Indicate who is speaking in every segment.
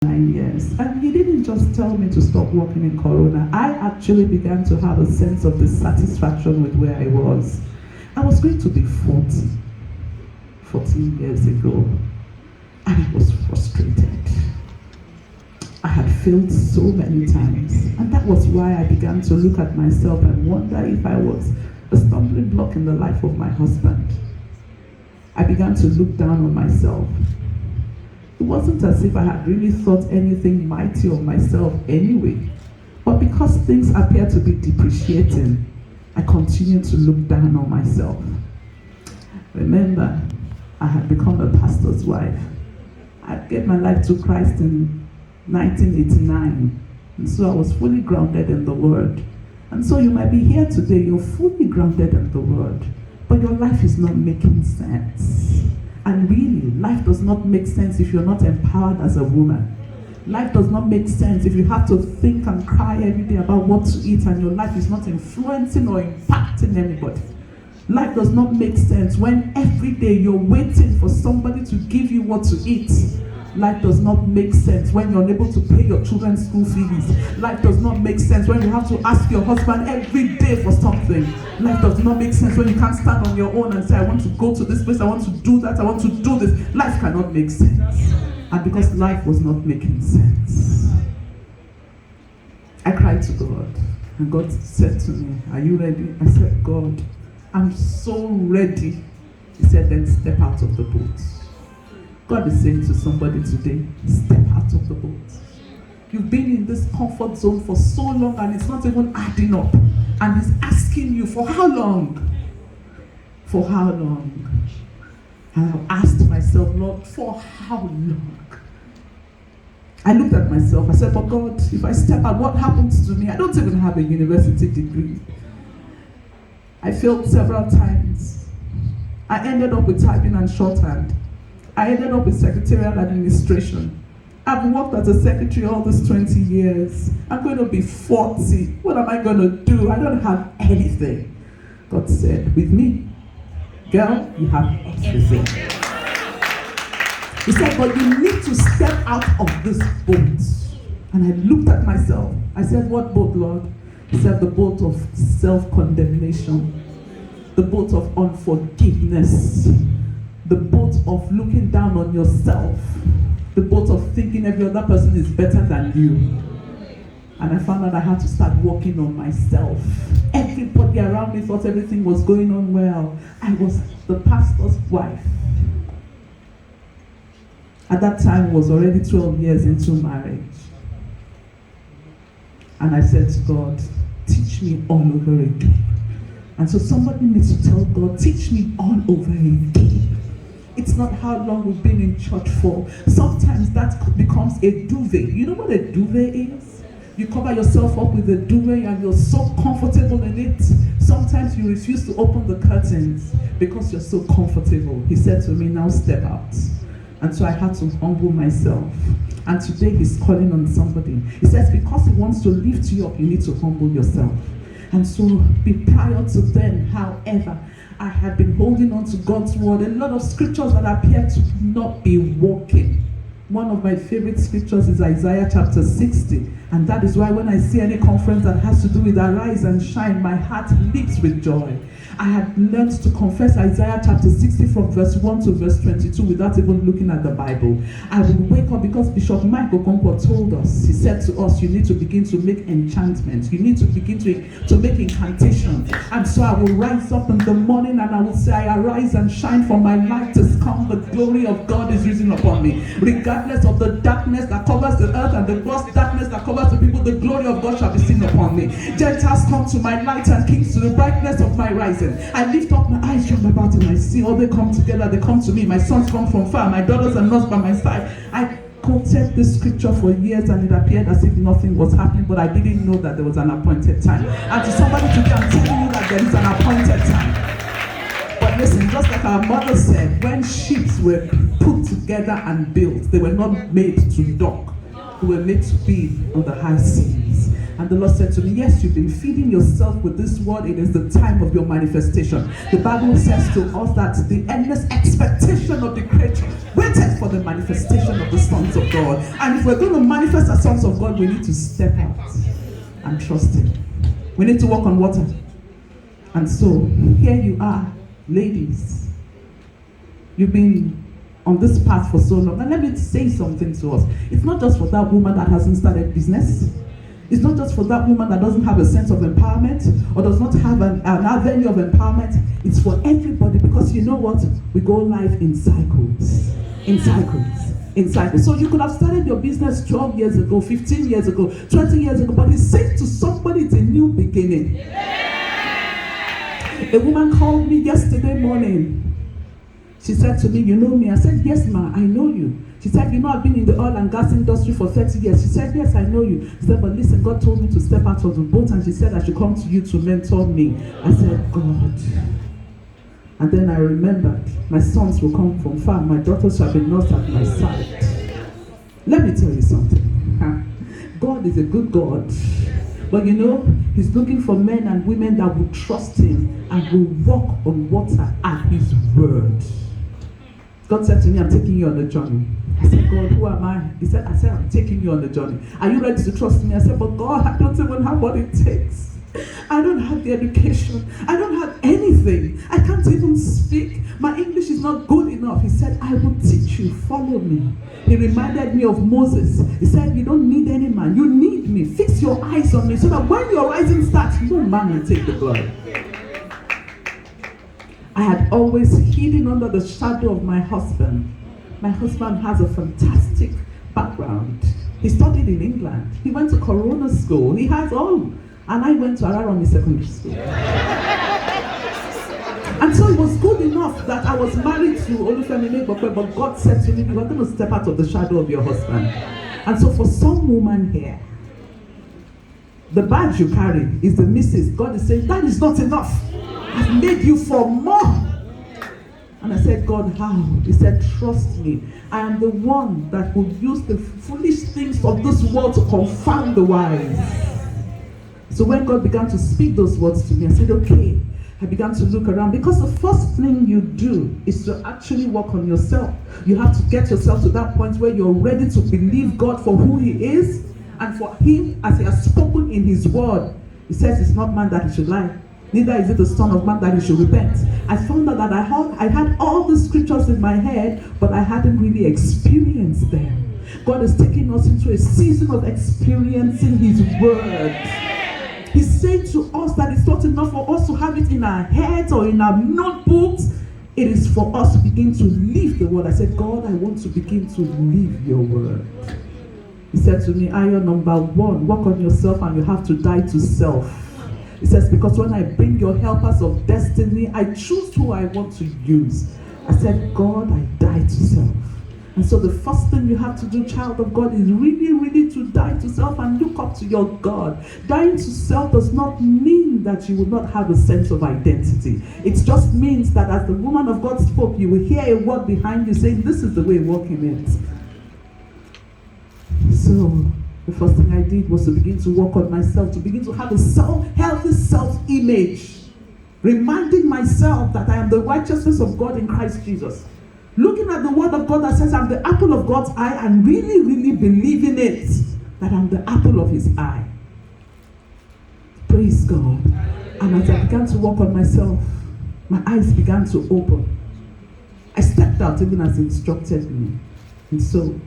Speaker 1: 9 years. And he didn't just tell me to stop working in Corona. I actually began to have a sense of dissatisfaction with where I was. I was going to be 14 years ago, and I was frustrated. I had failed so many times, and that was why I began to look at myself and wonder if I was a stumbling block in the life of my husband. I began to look down on myself. It wasn't as if I had really thought anything mighty of myself anyway, but because things appeared to be depreciating, I continued to look down on myself. Remember, I had become a pastor's wife. I gave my life to Christ in 1989, and so I was fully grounded in the Word. And so you might be here today, you're fully grounded in the Word, but your life is not making sense. And really, life does not make sense if you're not empowered as a woman. Life does not make sense if you have to think and cry every day about what to eat and your life is not influencing or impacting anybody. Life does not make sense when every day you're waiting for somebody to give you what to eat. Life does not make sense when you're unable to pay your children's school fees. Life does not make sense when you have to ask your husband every day for something. Life does not make sense when you can't stand on your own and say, I want to go to this place, I want to do that, I want to do this. Life cannot make sense. And because life was not making sense, I cried to God. And God said to me, are you ready? I said, God, I'm so ready. He said, then step out of the boat. God is saying to somebody today, step out of the boat. You've been in this comfort zone for so long and it's not even adding up. And He's asking you, for how long? For how long? And I asked myself, Lord, for how long? I looked at myself, I said, but God, if I step out, what happens to me? I don't even have a university degree. I failed several times. I ended up with typing and shorthand. I ended up with secretarial administration. I've worked as a secretary all these 20 years. I'm going to be 40. What am I going to do? I don't have anything. God said, with me, girl, you have everything. He said, but you need to step out of this boat. And I looked at myself. I said, what boat, Lord? He said, the boat of self-condemnation, the boat of unforgiveness, the boat of looking down on yourself, the boat of thinking every other person is better than you. And I found out I had to start working on myself. Everybody around me thought everything was going on well. I was the pastor's wife. At that time, I was already 12 years into marriage. And I said to God, teach me all over again. And so somebody needs to tell God, teach me all over again. It's not how long we've been in church for. Sometimes that becomes a duvet. You know what a duvet is? You cover yourself up with a duvet and you're so comfortable in it. Sometimes you refuse to open the curtains because you're so comfortable. He said to me, now step out. And so I had to humble myself. And today He's calling on somebody. He says, because He wants to lift you up, you need to humble yourself. And so prior to then, however, I had been holding on to God's word, a lot of scriptures that appear to not be working. One of my favorite scriptures is Isaiah chapter 60. And that is why when I see any conference that has to do with arise and shine, my heart leaps with joy. I had learned to confess Isaiah chapter 60 from verse 1 to verse 22 without even looking at the Bible. I would wake up because Bishop Mike Okonkwo told us, he said to us, you need to begin to make enchantments. You need to begin to make incantations. And so I will rise up in the morning and I will say, I arise and shine, for my light is come. The glory of God is risen upon me. Regardless of the darkness that covers the earth and the gross darkness that covers the people, the glory of God shall be seen upon me. Gentiles come to my light and kings to the brightness of my rising. I lift up my eyes round about and I see all they come together, they come to me. My sons come from far, my daughters are not by my side. I quoted this scripture for years and it appeared as if nothing was happening, but I didn't know that there was an appointed time. And to somebody today, I'm telling you that there is an appointed time. But listen, just like our mother said, when ships were put together and built, they were not made to dock. They were made to be on the high seas. And the Lord said to me, yes, you've been feeding yourself with this word. It is the time of your manifestation. The Bible says to us that the endless expectation of the creature waited for the manifestation of the sons of God. And if we're going to manifest as sons of God, we need to step out and trust Him. We need to walk on water. And so, here you are, ladies. You've been on this path for so long. And let me say something to us. It's not just for that woman that hasn't started business. It's not just for that woman that doesn't have a sense of empowerment or does not have an avenue of empowerment. It's for everybody, because you know what? We go live in cycles. In cycles. In cycles. So you could have started your business 12 years ago, 15 years ago, 20 years ago, but He said to somebody it's a new beginning. A woman called me yesterday morning. She said to me, you know me? I said, yes, ma, I know you. She said, you know, I've been in the oil and gas industry for 30 years. She said, yes, I know you. She said, but listen, God told me to step out of the boat, and she said I should come to you to mentor me. I said, God. And then I remembered, my sons will come from far. My daughters shall be nursed at my side. Let me tell you something. God is a good God. But you know, He's looking for men and women that will trust Him and will walk on water at His word. God said to me, I'm taking you on a journey. I said, God, who am I? He said, I'm taking you on a journey. Are you ready to trust me? I said, but God, I don't even have what it takes. I don't have the education. I don't have anything. I can't even speak. My English is not good enough. He said, I will teach you. Follow me. He reminded me of Moses. He said, you don't need any man. You need me. Fix your eyes on me so that when your rising starts, no man will take the glory. I had always hidden under the shadow of my husband. My husband has a fantastic background. He studied in England. He went to Corona School. He has all. And I went to Araromi Secondary School. And so it was good enough that I was married to Olufemi Megbokwe, but God said to me, you are going to step out of the shadow of your husband. And so for some woman here, the badge you carry is the missus. God is saying, that is not enough. I've made you for more. And I said, God, how? He said, trust me. I am the one that will use the foolish things of this world to confound the wise. So when God began to speak those words to me, I said, okay. I began to look around, because the first thing you do is to actually work on yourself. You have to get yourself to that point where you're ready to believe God for who He is and for Him as He has spoken in His word. He says it's not man that He should lie. Neither is it the Son of Man that He should repent. I found out that I had all the scriptures in my head, but I hadn't really experienced them. God is taking us into a season of experiencing His word. He's saying to us that it's not enough for us to have it in our heads or in our notebooks. It is for us to begin to live the word. I said, God, I want to begin to live your word. He said to me, iron number 1, work on yourself and you have to die to self. He says, because when I bring your helpers of destiny, I choose who I want to use. I said, God, I die to self. And so the first thing you have to do, child of God, is really, really to die to self and look up to your God. Dying to self does not mean that you will not have a sense of identity. It just means that as the woman of God spoke, you will hear a word behind you saying, this is the way walking it. So the first thing I did was to begin to work on myself, to begin to have a healthy self-image, reminding myself that I am the righteousness of God in Christ Jesus. Looking at the word of God that says I'm the apple of God's eye and really, really believing it, that I'm the apple of His eye. Praise God. And as I began to work on myself, my eyes began to open. I stepped out even as He instructed me. And so,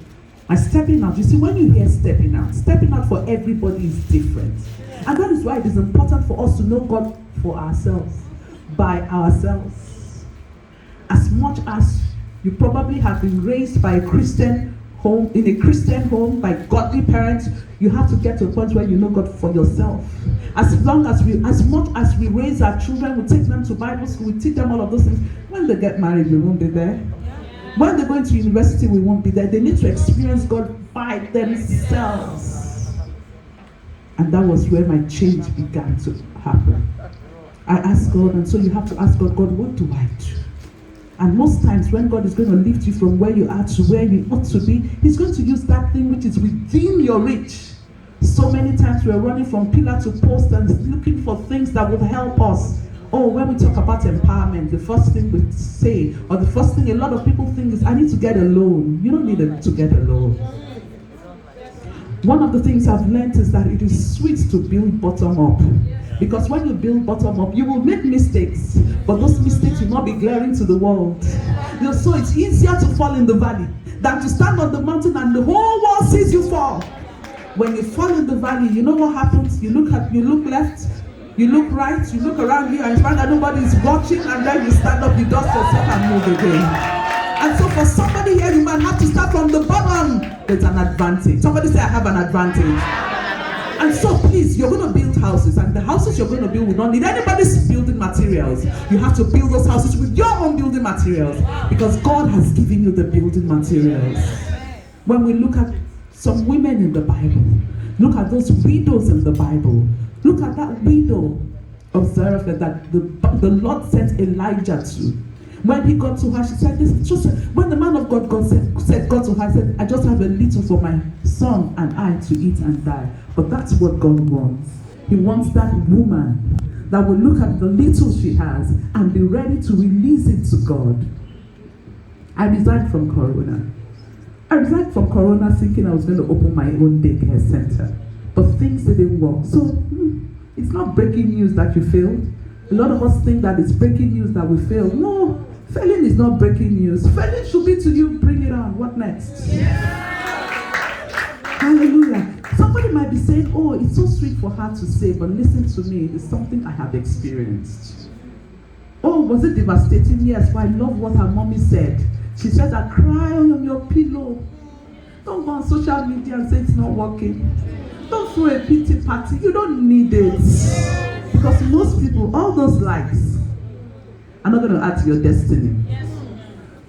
Speaker 1: my stepping out, you see, when you hear stepping out for everybody is different. And that is why it is important for us to know God for ourselves, by ourselves. As much as you probably have been raised by a Christian home, in a Christian home, by godly parents, you have to get to a point where you know God for yourself. As much as we raise our children, we take them to Bible school, we teach them all of those things. When they get married, we won't be there. When they're going to university, we won't be there. They need to experience God by themselves. And that was where my change began to happen. I asked God, and so you have to ask God, God, what do I do? And most times when God is going to lift you from where you are to where you ought to be, He's going to use that thing which is within your reach. So many times we're running from pillar to post and looking for things that would help us. Oh, when we talk about empowerment, the first thing we say, or the first thing a lot of people think is, I need to get a loan. You don't need to get a loan. One of the things I've learned is that it is sweet to build bottom up. Because when you build bottom up, you will make mistakes, but those mistakes will not be glaring to the world. You know, so it's easier to fall in the valley than to stand on the mountain and the whole world sees you fall. When you fall in the valley, you know what happens? You look left, you look right, you look around you and find that nobody is watching, and then you stand up, you dust yourself and move again. And so for somebody here, you might have to start from the bottom. There's an advantage. Somebody say, I have an advantage. And so please, you're going to build houses, and the houses you're going to build will not need anybody's building materials. You have to build those houses with your own building materials, because God has given you the building materials. When we look at some women in the Bible, look at those widows in the Bible. Look at that widow of Zarephath that the Lord sent Elijah to. When he got to her, she said, when the man of God got to her, said, I just have a little for my son and I to eat and die. But that's what God wants. He wants that woman that will look at the little she has and be ready to release it to God. I resigned from Corona. Thinking I was going to open my own daycare center. But things didn't work. So it's not breaking news that you failed. A lot of us think that it's breaking news that we failed. No, failing is not breaking news. Failing should be to you, bring it on. What next? Yeah. Hallelujah. Somebody might be saying, oh, it's so sweet for her to say, but listen to me, it's something I have experienced. Oh, was it devastating? Yes, but I love what her mommy said. She said that cry on your pillow. Don't go on social media and say it's not working. Don't throw a pity party. You don't need it. Because most people, all those likes are not going to add to your destiny.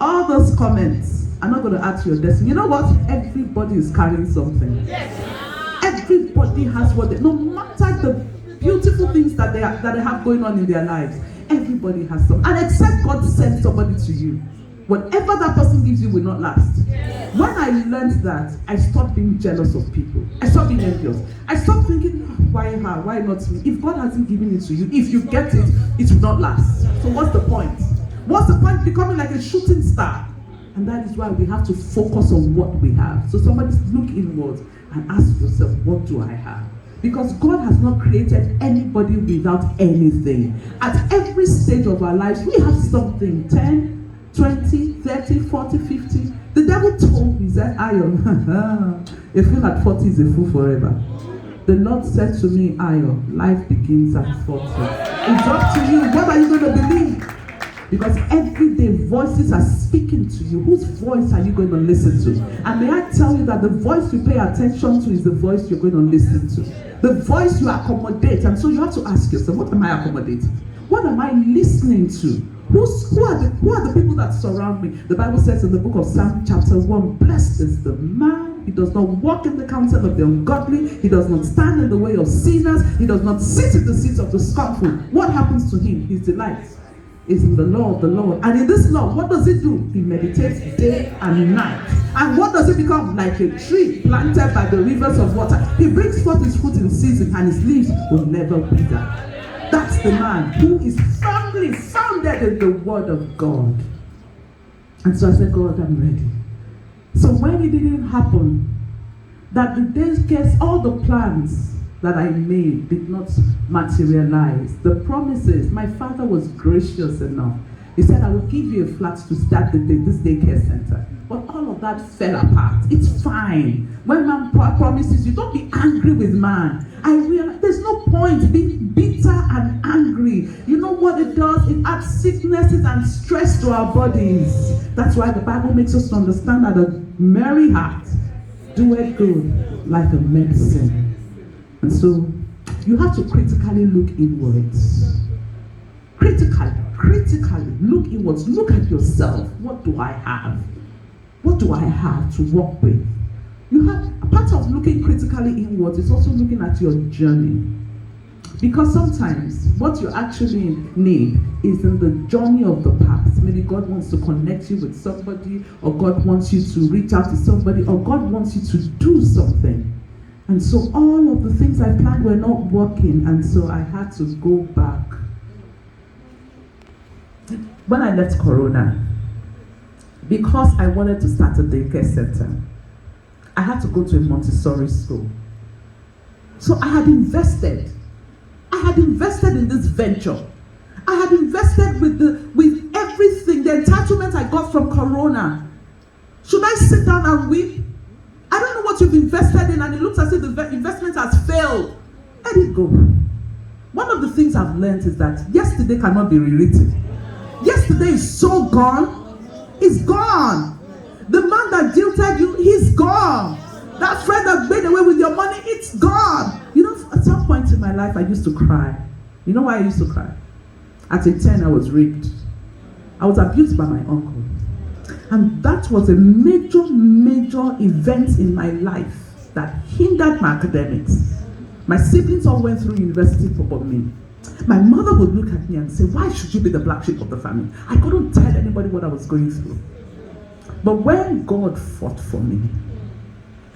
Speaker 1: All those comments are not going to add to your destiny. You know what? Everybody is carrying something. Everybody has what they, no matter the beautiful things that they have going on in their lives, everybody has something. And except God sends somebody to you, whatever that person gives you will not last. When I learned that, I stopped being jealous of people. I stopped being envious. I stopped thinking, why her? Why not me? If God hasn't given it to you, if you get it, it will not last. So what's the point? What's the point becoming like a shooting star? And that is why we have to focus on what we have. So somebody look inwards and ask yourself, what do I have? Because God has not created anybody without anything. At every stage of our lives, we have something. 10, 20, 30, 40, 50. The devil told me, that Ayo, a fool at 40 is a fool forever. The Lord said to me, Ayo, life begins at 40. It's up to you. What are you going to believe? Because every day voices are speaking to you. Whose voice are you going to listen to? And may I tell you that the voice you pay attention to is the voice you're going to listen to. The voice you accommodate. And so you have to ask yourself, what am I accommodating? What am I listening to? Who are the people that surround me? The Bible says in the book of Psalm chapter 1, blessed is the man. He does not walk in the counsel of the ungodly. He does not stand in the way of sinners. He does not sit in the seats of the scornful. What happens to him? His delight is in the law of the Lord. And in this law, what does it do? He meditates day and night. And what does it become? Like a tree planted by the rivers of water. He brings forth his fruit in season, and his leaves will never wither. That's the man who is firmly founded in the word of God. And so I said, God, I'm ready. So when it didn't happen, that the days case, all the plans that I made did not materialize. The promises, my father was gracious enough. He said, I will give you a flat to start this daycare center. But all of that fell apart. It's fine. When man promises you, don't be angry with man. I realize there's no point being bitter and angry. You know what it does? It adds sicknesses and stress to our bodies. That's why the Bible makes us understand that a merry heart doeth good like a medicine. And so you have to critically look inwards. Critically look inwards. Look at yourself. What do I have? What do I have to work with? You have a part of looking critically inwards is also looking at your journey. Because sometimes what you actually need is in the journey of the past. Maybe God wants to connect you with somebody, or God wants you to reach out to somebody, or God wants you to do something. And so all of the things I planned were not working, and so I had to go back. When I left Corona, because I wanted to start a daycare center, I had to go to a Montessori school. So I had invested. I had invested in this venture. I had invested with everything, the entitlement I got from Corona. Should I sit down and weep? I don't know what you've invested in, and it looks as if the investment has failed. Let it go. One of the things I've learned is that yesterday cannot be rewritten. Yesterday is so gone. It's gone. The man that jilted you, he's gone. That friend that made away with your money, it's gone. You know, at some point in my life, I used to cry. You know why I used to cry? At age 10, I was raped. I was abused by my uncle. And that was a major event in my life that hindered my academics. My siblings all went through university but me. My mother would look at me and say, why should you be the black sheep of the family? I couldn't tell anybody what I was going through. But when God fought for me,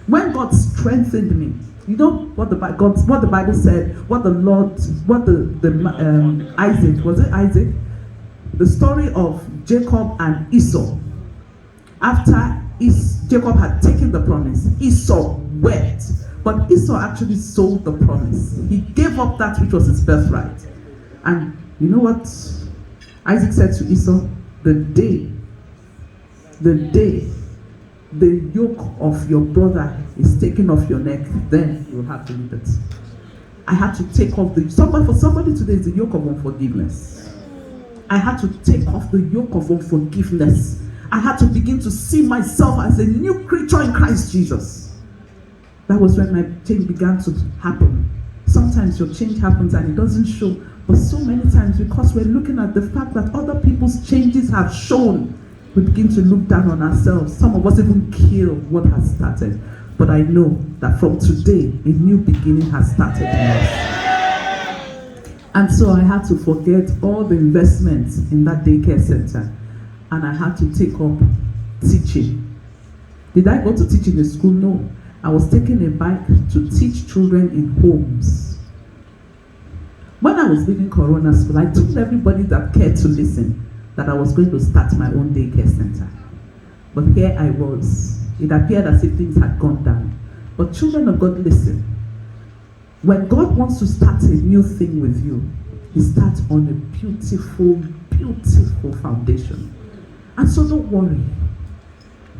Speaker 1: when God strengthened me, you know what the Bible said, Isaac, was it Isaac? The story of Jacob and Esau. After Jacob had taken the promise, Esau wept. But Esau actually sold the promise. He gave up that which was his birthright. And you know what Isaac said to Esau? The day the yoke of your brother is taken off your neck, then you'll have to leave it. I had to take off for somebody today is the yoke of unforgiveness. I had to take off the yoke of unforgiveness. I had to begin to see myself as a new creature in Christ Jesus. That was when my change began to happen. Sometimes your change happens and it doesn't show, but so many times because we're looking at the fact that other people's changes have shown, we begin to look down on ourselves. Some of us even kill what has started. But I know that from today, a new beginning has started in us. And so I had to forget all the investments in that daycare center. And I had to take up teaching. Did I go to teach in a school? No. I was taking a bike to teach children in homes. When I was leaving Corona School, I told everybody that cared to listen that I was going to start my own daycare center. But here I was. It appeared as if things had gone down. But children of God, listen. When God wants to start a new thing with you, He starts on a beautiful, beautiful foundation. And so don't worry.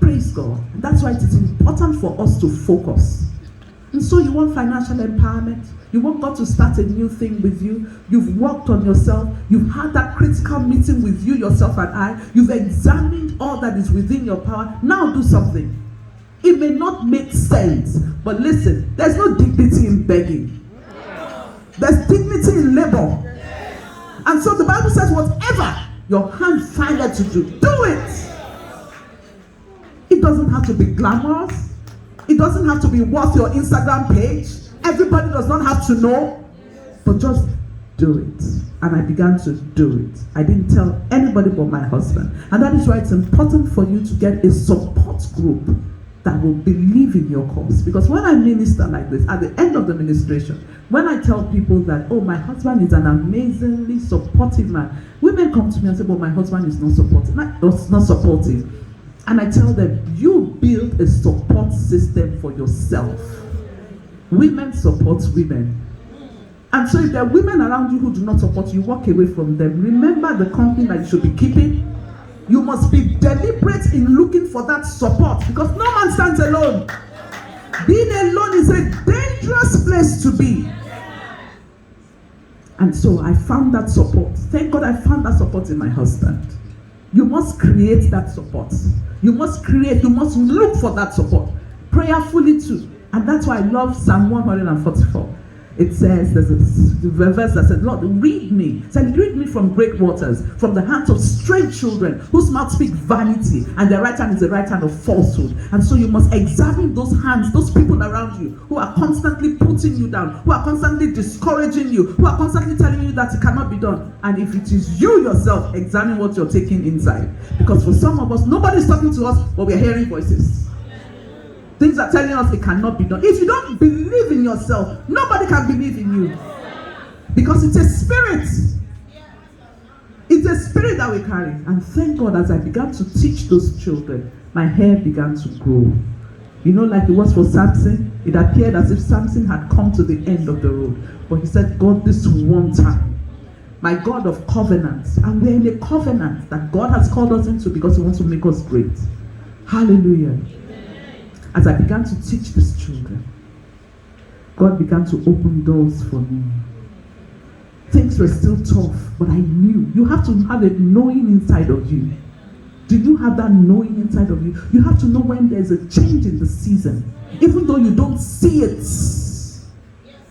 Speaker 1: Praise God. And that's why it is important for us to focus. And so you want financial empowerment. You want God to start a new thing with you. You've worked on yourself. You've had that critical meeting with you, yourself and I. You've examined all that is within your power. Now do something. It may not make sense, but listen, there's no dignity in begging. There's dignity in labor. And so the Bible says, whatever your hand findeth to do, do it. It doesn't have to be glamorous. It doesn't have to be worth your Instagram page. Everybody does not have to know, but just do it. And I began to do it. I didn't tell anybody but my husband. And that is why it's important for you to get a support group that will believe in your cause. Because when I minister like this, at the end of the ministration, when I tell people that, oh, my husband is an amazingly supportive man, women come to me and say, well, my husband is not supportive. And I tell them, you build a support system for yourself. Women support women. And so if there are women around you who do not support you, walk away from them. Remember the company that you should be keeping. You must be deliberate in looking for that support, because no man stands alone. Being alone is a dangerous place to be. And so I found that support. Thank God I found that support in my husband. You must create that support. You must look for that support. Prayerfully too. And that's why I love Psalm 144. It says, there's a verse that says, Lord, read me. It said, read me from great waters, from the hands of strange children, whose mouth speak vanity, and their right hand is the right hand of falsehood. And so you must examine those hands, those people around you, who are constantly putting you down, who are constantly discouraging you, who are constantly telling you that it cannot be done. And if it is you yourself, examine what you're taking inside. Because for some of us, nobody's talking to us, but we're hearing voices. Things are telling us it cannot be done. If you don't believe in in yourself, nobody can believe in you. Because it's a spirit. It's a spirit that we carry. And thank God, as I began to teach those children, my hair began to grow. You know, like it was for Samson, it appeared as if Samson had come to the end of the road. But he said, God, this one time, my God of covenants, and we're in a covenant that God has called us into because he wants to make us great. Hallelujah. As I began to teach these children, God began to open doors for me. Things were still tough, but I knew. You have to have a knowing inside of you. Do you have that knowing inside of you? You have to know when there's a change in the season. Even though you don't see it.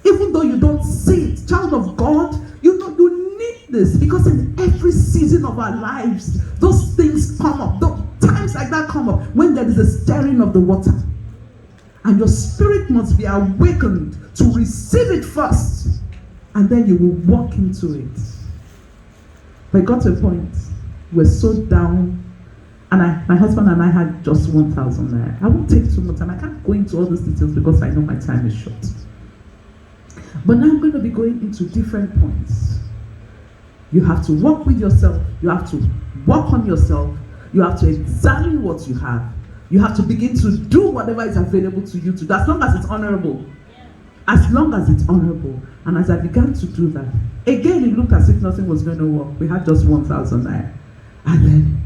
Speaker 1: Even though you don't see it. Child of God, you know you need this. Because in every season of our lives, those things come up. Those times like that come up. When there is a stirring of the water. And your spirit must be awakened to receive it first. And then you will walk into it. But it got to a point. We're so down. And my husband and I had just 1,000 naira. I won't take too much time. I can't go into all these details because I know my time is short. But now I'm going to be going into different points. You have to work with yourself. You have to work on yourself. You have to examine what you have. You have to begin to do whatever is available to you to do, as long as it's honorable. As long as it's honorable. And as I began to do that, again it looked as if nothing was going to work. We had just 1,000 naira. And then,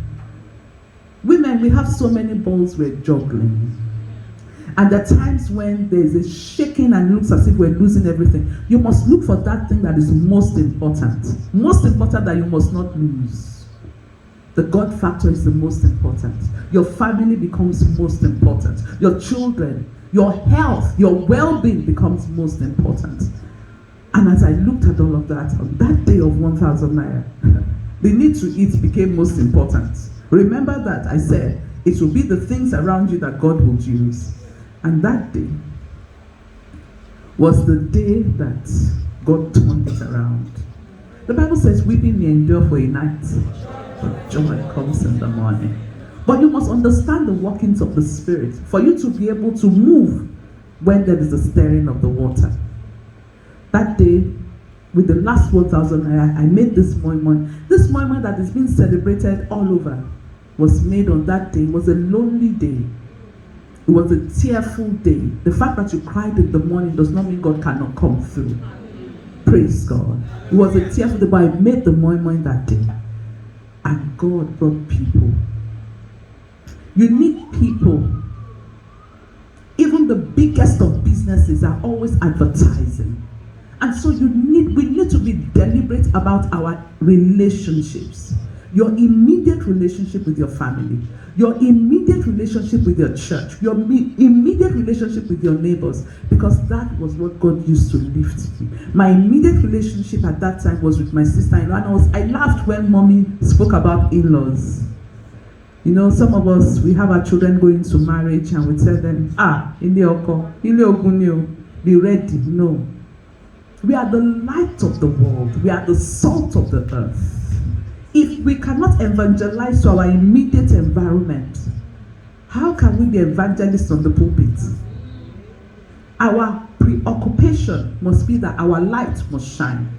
Speaker 1: women, we have so many balls we're juggling. And there are times when there's a shaking and it looks as if we're losing everything. You must look for that thing that is most important. Most important that you must not lose. The God factor is the most important. Your family becomes most important. Your children, your health, your well-being becomes most important. And as I looked at all of that, on that day of 1,000 naira, the need to eat became most important. Remember that I said, it will be the things around you that God will use. And that day was the day that God turned it around. The Bible says, weeping may endure for a night, but joy comes in the morning. But you must understand the workings of the Spirit for you to be able to move when there is a stirring of the water. That day, with the last 1,000 naira, I made this moi moi. This moi moi that is being celebrated all over was made on that day. It was a lonely day. It was a tearful day. The fact that you cried in the morning does not mean God cannot come through. Praise God. It was a tearful day, but I made the moi moi that day. And God brought people. You need people. Even the biggest of businesses are always advertising. And so we need to be deliberate about our relationships. Your immediate relationship with your family, your immediate relationship with your church, your immediate relationship with your neighbors, because that was what God used to lift me. My immediate relationship at that time was with my sister-in-law, and I laughed when mommy spoke about in-laws. You know, some of us, we have our children going to marriage and we tell them, be ready. No. We are the light of the world. We are the salt of the earth. If we cannot evangelize to our immediate environment, how can we be evangelists on the pulpit? Our preoccupation must be that our light must shine.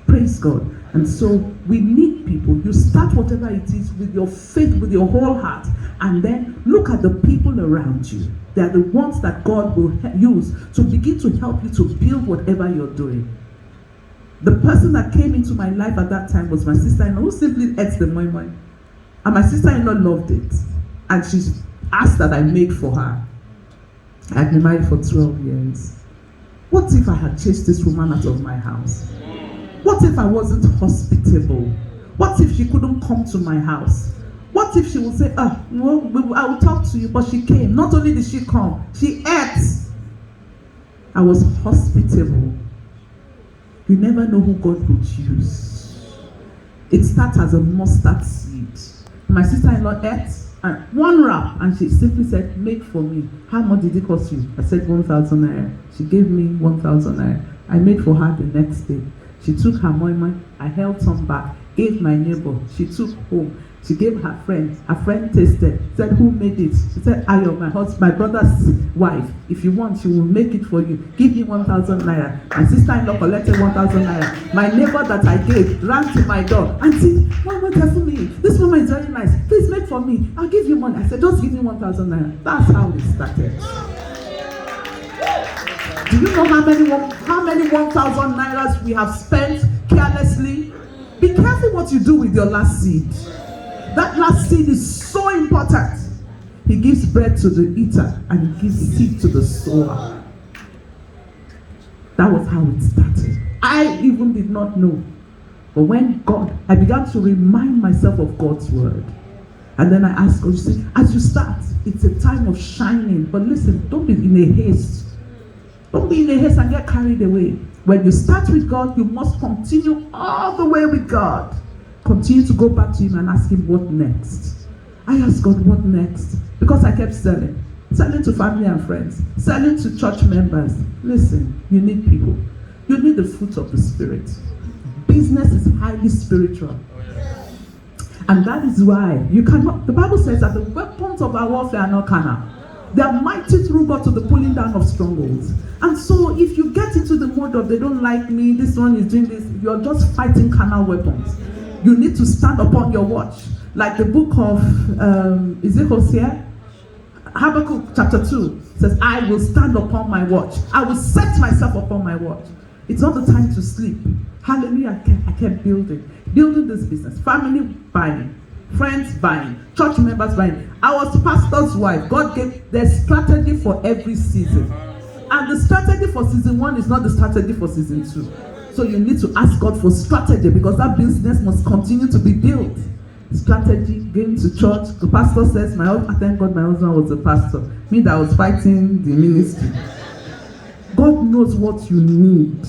Speaker 1: Praise God. And so we need people. You start whatever it is with your faith, with your whole heart, and then look at the people around you. They are the ones that God will use to begin to help you to build whatever you're doing. The person that came into my life at that time was my sister-in-law, who simply ate the moi moi. And my sister-in-law loved it. And she asked that I make for her. I had been married for 12 years. What if I had chased this woman out of my house? What if I wasn't hospitable? What if she couldn't come to my house? What if she would say, I will talk to you, but she came. Not only did she come, she ate. I was hospitable. You never know who God would use. It starts as a mustard seed. My sister-in-law ate and one wrap, and she simply said, make for me. How much did it cost you? I said 1,000 naira. She gave me 1,000 naira. I made for her the next day. She took her moi moi. I held some back, gave my neighbor. She took home. She gave her friend. Her friend tasted. Said, who made it? She said, Ayo, my brother's wife. If you want, she will make it for you. Give me 1,000 naira. My sister-in-law collected 1,000 naira. My neighbor that I gave ran to my door. Auntie, one more for me. This woman is very nice. Please make for me. I'll give you money. I said, just give me 1,000 naira. That's how it started. Do you know how many 1,000 nairas we have spent carelessly? Be careful what you do with your last seed. That last seed is so important. He gives bread to the eater and he gives seed to the sower. That was how it started. I even did not know. But when I began to remind myself of God's word. And then I asked God, see, as you start, it's a time of shining. But listen, don't be in a haste. Don't be in a haste and get carried away. When you start with God, you must continue all the way with God. Continue to go back to him and ask him what next. I asked God, what next? Because I kept selling to family and friends, selling to church members. Listen, you need people. You need the fruit of the Spirit. Business is highly spiritual. And that is why you cannot, the Bible says that the weapons of our warfare are not carnal. They are mighty through God to the pulling down of strongholds. And so if you get into the mode of they don't like me, this one is doing this, you're just fighting carnal weapons. You need to stand upon your watch. Like the book of, is it Hosea? Habakkuk chapter 2 says, I will stand upon my watch. I will set myself upon my watch. It's not the time to sleep. Hallelujah. I kept building this business. Family buying, friends buying, church members buying. I was pastor's wife. God gave the strategy for every season. And the strategy for season 1 is not the strategy for season 2. So you need to ask God for strategy because that business must continue to be built. Strategy, going to church. The pastor says, thank God my husband was a pastor. Me that was fighting the ministry. God knows what you need.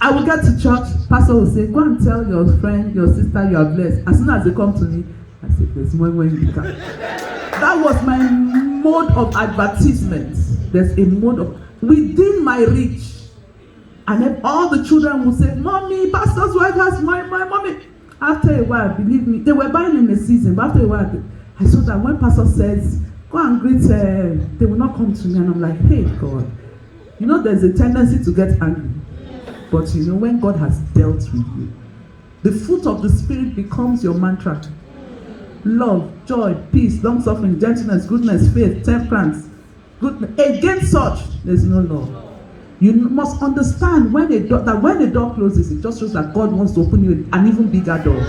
Speaker 1: I will get to church, pastor will say, go and tell your friend, your sister you are blessed. As soon as they come to me, I say, there's more when you can. That was my mode of advertisement. There's a mode of, within my reach. And then all the children will say, Mommy, pastor's wife has my mommy. After a while, believe me, they were buying in the season, but after a while, I saw that when pastor says, go and greet, they will not come to me. And I'm like, hey, God, you know, there's a tendency to get angry. But you know, when God has dealt with you, the fruit of the Spirit becomes your mantra. Love, joy, peace, long-suffering, gentleness, goodness, faith, temperance. Goodness. Against such, there's no law. You must understand when a door closes, it just shows that God wants to open you an even bigger door.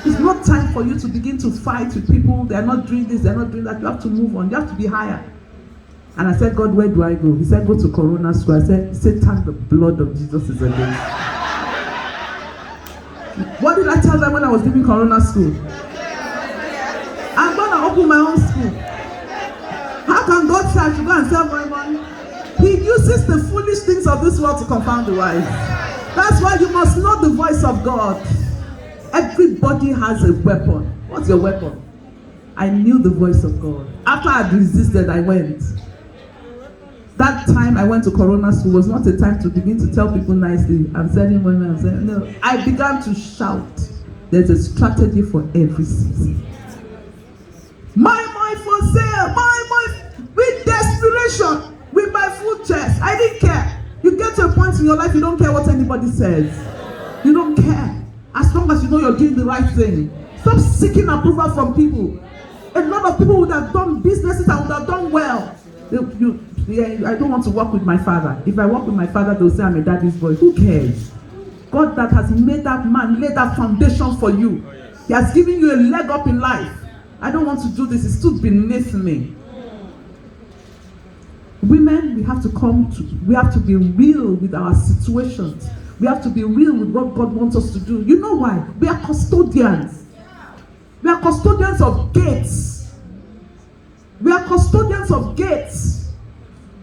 Speaker 1: It's not time for you to begin to fight with people. They're not doing this, they're not doing that. You have to move on. You have to be higher. And I said, God, where do I go? He said, go to Corona School. I said, Satan, the blood of Jesus is against. What did I tell them when I was leaving Corona School? I'm going to open my own school. How can God say I should go and sell my money? He uses the foolish things of this world to confound the wise. That's why you must know the voice of God. Everybody has a weapon. What's your weapon? I knew the voice of God. After I had resisted, I went. That time I went to Corona School was not a time to begin to tell people nicely, I'm selling money, I'm selling. No, I began to shout. There's a strategy for every season. My for sale, my with desperation. With my full chest, I didn't care. You get to a point in your life, you don't care what anybody says. You don't care. As long as you know you're doing the right thing. Stop seeking approval from people. A lot of people would have done businesses and would have done well. I don't want to work with my father. If I work with my father, they'll say I'm a daddy's boy. Who cares? God that has made that man, laid that foundation for you. He has given you a leg up in life. I don't want to do this. It's too beneath me. Women, we have to be real with our situations. We have to be real with what God wants us to do. You know why? We are custodians. We are custodians of gates. We are custodians of gates.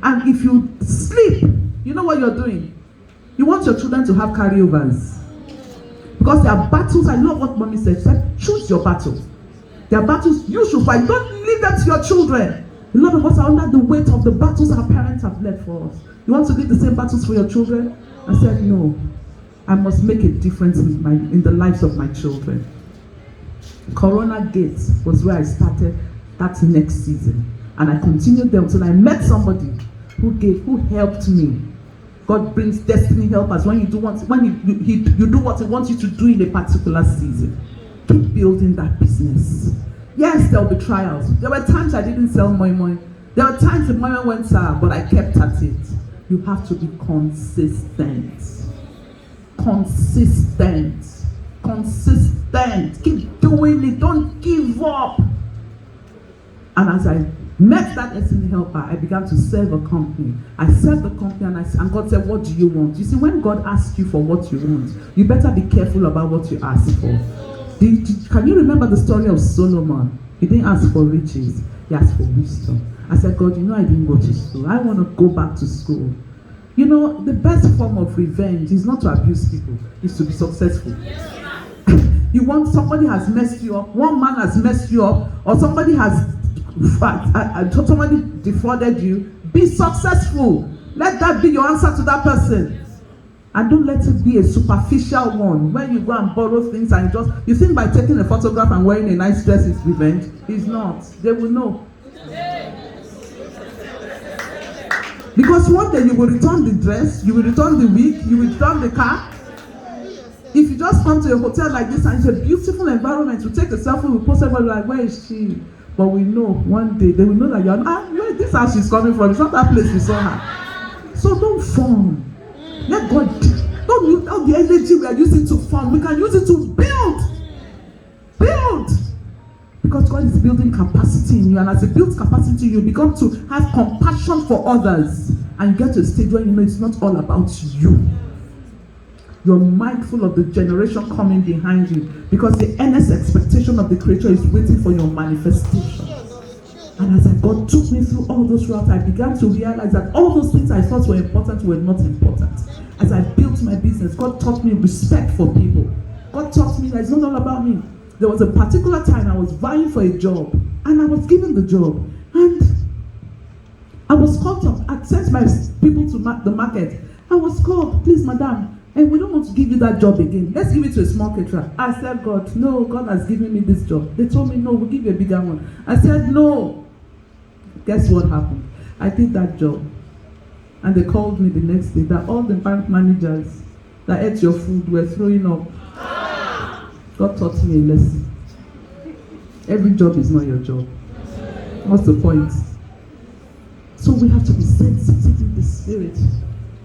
Speaker 1: And if you sleep, you know what you're doing? You want your children to have carryovers. Because there are battles. I love what mommy said. She said, choose your battle. There are battles you should fight. Don't leave that to your children. A lot of us are under the weight of the battles our parents have led for us. You want to lead the same battles for your children? I said, no. I must make a difference in the lives of my children. Corona Gate was where I started that next season. And I continued there until I met somebody who helped me. God brings destiny helpers when you do what you do what He wants you to do in a particular season. Keep building that business. Yes, there will be trials. There were times I didn't sell moi. There were times the moi went sour, but I kept at it. You have to be consistent. Consistent. Keep doing it. Don't give up. And as I met that destiny helper, I began to serve a company. I served the company and God said, what do you want? You see, when God asks you for what you want, you better be careful about what you ask for. Can you remember the story of Solomon? He didn't ask for riches, he asked for wisdom. I said, God, I didn't go to school. I want to go back to school. The best form of revenge is not to abuse people, it's to be successful. You want somebody has messed you up, one man has messed you up, or somebody defrauded you, be successful. Let that be your answer to that person. And don't let it be a superficial one where you go and borrow things and you think by taking a photograph and wearing a nice dress is revenge. It's not. They will know. Because one day you will return the dress, you will return the wig, you will return the car. If you just come to a hotel like this and it's a beautiful environment, you take a selfie, we post everybody like, where is she? But we know one day they will know that where this house she's coming from. It's not that place we saw her. So don't form. Let God, don't use all the energy we are using to form. We can use it to build. Build. Because God is building capacity in you, and as He builds capacity, you become to have compassion for others, and you get to a stage where it's not all about you. You're mindful of the generation coming behind you, because the earnest expectation of the Creator is waiting for your manifestation. And as God took me through all those routes, I began to realize that all those things I thought were important were not important. As I built my business, God taught me respect for people. God taught me that it's not all about me. There was a particular time I was vying for a job, and I was given the job, and I was called up. I sent my people to the market. I was called, please, madam, and we don't want to give you that job again. Let's give it to a small caterer. I said, God, no, God has given me this job. They told me, no, we'll give you a bigger one. I said, no. Guess what happened? I did that job. And they called me the next day that all the bank managers that ate your food were throwing up. God taught me a lesson. Every job is not your job. What's the point? So we have to be sensitive in the spirit.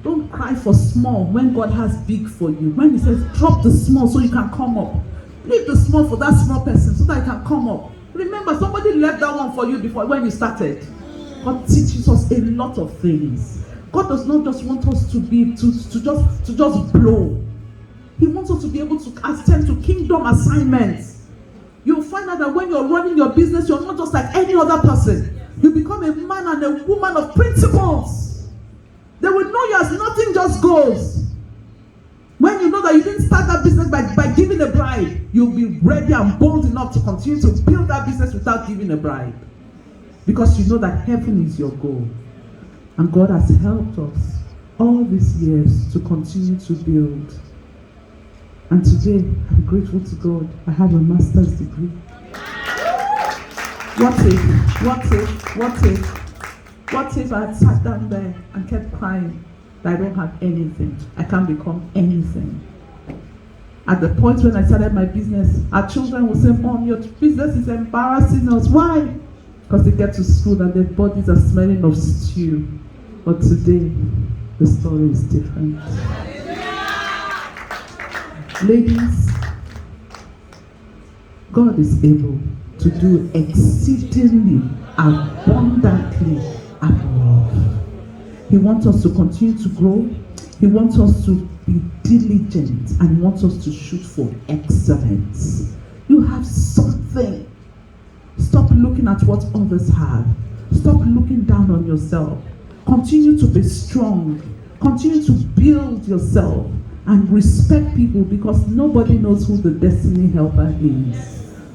Speaker 1: Don't cry for small when God has big for you. When He says, drop the small so you can come up. Leave the small for that small person so that you can come up. Remember, somebody left that one for you before when you started. God teaches us a lot of things. God does not just want us to just blow. He wants us to be able to attend to kingdom assignments. You'll find out that when you're running your business, you're not just like any other person. You become a man and a woman of principles. They will know you as nothing just goes. When you know that you didn't start that business by giving a bribe, you'll be ready and bold enough to continue to build that business without giving a bribe. Because you know that heaven is your goal. And God has helped us all these years to continue to build. And today, I'm grateful to God. I have a master's degree. What if I had sat down there and kept crying that I don't have anything? I can't become anything. At the point when I started my business, our children would say, Mom, your business is embarrassing us. Why? Because they get to school and their bodies are smelling of stew. But today, the story is different. Ladies, God is able to do exceedingly, abundantly above. He wants us to continue to grow. He wants us to be diligent, and He wants us to shoot for excellence. You have something. Stop looking at what others have. Stop looking down on yourself. Continue to be strong. Continue to build yourself. And respect people, because nobody knows who the destiny helper is.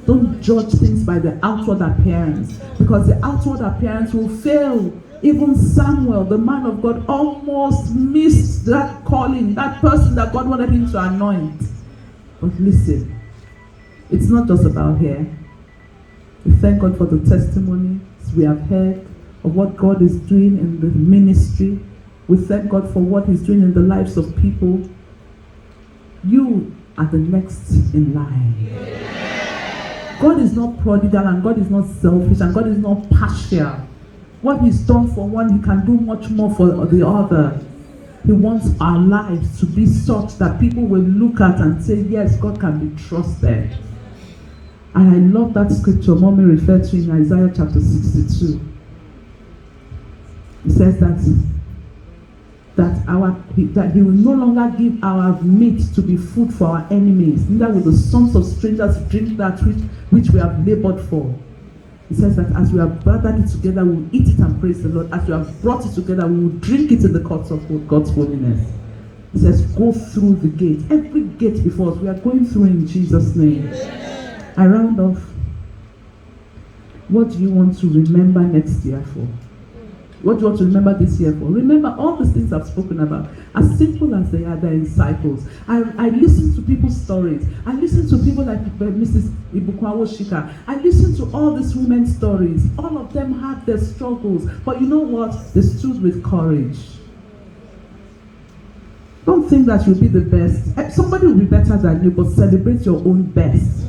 Speaker 1: Don't judge things by the outward appearance, because the outward appearance will fail. Even Samuel, the man of God, almost missed that calling, that person that God wanted him to anoint. But listen, It's not just about here. We thank God for the testimonies we have heard of what God is doing in the ministry. We thank God for what He's doing in the lives of people. You are the next in line. God is not prodigal, and God is not selfish, and God is not partial. What He's done for one, He can do much more for the other. He wants our lives to be such that people will look at and say, yes, God can be trusted. And I love that scripture Mommy referred to in Isaiah chapter 62. It says that He will no longer give our meat to be food for our enemies, neither will the sons of strangers drink that which we have labored for. It says that as we have gathered it together, we will eat it and praise the Lord. As we have brought it together, we will drink it in the courts of God's holiness. It says, go through the gate. Every gate before us, we are going through in Jesus' name. I round off. What do you want to remember next year for? What do you want to remember this year for? Remember all the things I've spoken about. As simple as they are, they're in cycles. I listen to people's stories. I listen to people like Mrs. Ibukwawo Shika. I listen to all these women's stories. All of them had their struggles. But you know what? They stood with courage. Don't think that you'll be the best. Somebody will be better than you, but celebrate your own best.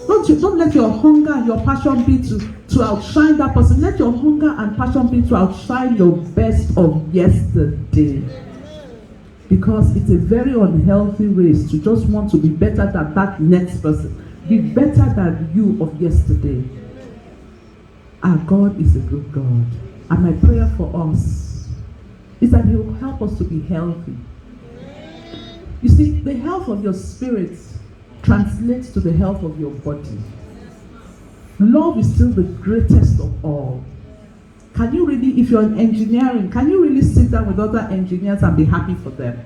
Speaker 1: Don't let your hunger and your passion be to outshine that person. Let your hunger and passion be to outshine your best of yesterday. Because it's a very unhealthy race to just want to be better than that next person. Be better than you of yesterday. Our God is a good God. And my prayer for us is that He will help us to be healthy. You see, the health of your spirit translates to the health of your body. Love is still the greatest of all. Can you really, if you're in engineering, can you really sit down with other engineers and be happy for them?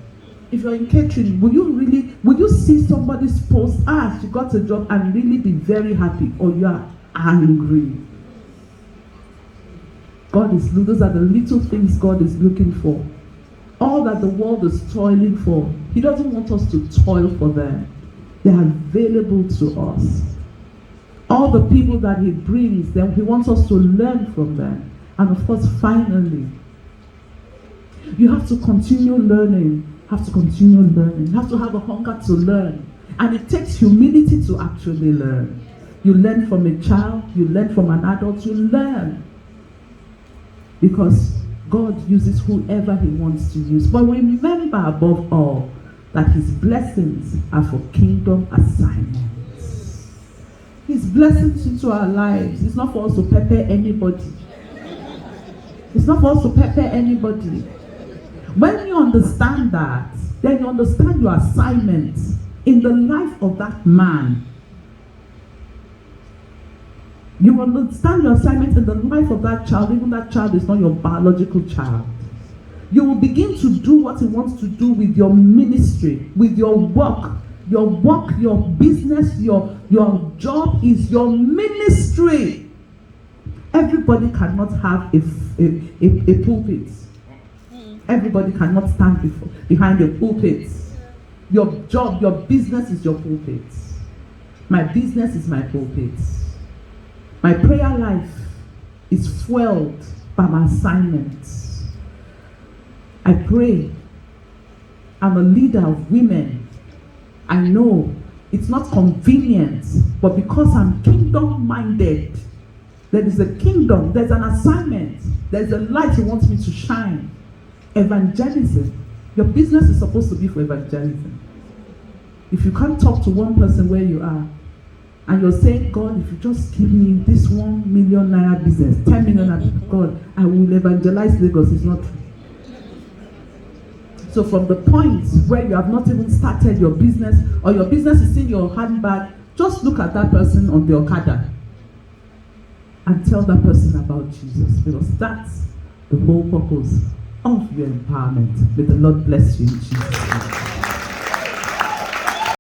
Speaker 1: If you're in catering, would you see somebody's post, she got a job, and really be very happy, or you are angry? Those are the little things God is looking for. All that the world is toiling for, He doesn't want us to toil for them. They are available to us. All the people that He brings, then He wants us to learn from them. And of course, finally, you have to continue learning. You have to have a hunger to learn. And it takes humility to actually learn. You learn from a child, you learn from an adult, you learn. Because God uses whoever He wants to use. But remember above all, that His blessings are for kingdom assignments. His blessings into our lives. It's not for us to pepper anybody. It's not for us to pepper anybody. When you understand that, then you understand your assignment in the life of that man. You understand your assignment in the life of that child, even that child is not your biological child. You will begin to do what He wants to do with your ministry, with your work, your business, your job is your ministry. Everybody cannot have a pulpit. Everybody cannot stand behind a pulpit. Your job, your business is your pulpit. My business is my pulpit. My prayer life is fueled by my assignments. I pray. I'm a leader of women. I know it's not convenient, but because I'm kingdom-minded, there is a kingdom, there's an assignment, there's a light He wants me to shine. Evangelism. Your business is supposed to be for evangelism. If you can't talk to one person where you are, and you're saying, God, if you just give me this 1 million naira business, 10 million naira, God, I will evangelize Lagos. It's not true. So from the point where you have not even started your business, or your business is in your handbag, just look at that person on the Okada and tell that person about Jesus, because that's the whole purpose of your empowerment. May the Lord bless you in Jesus' name.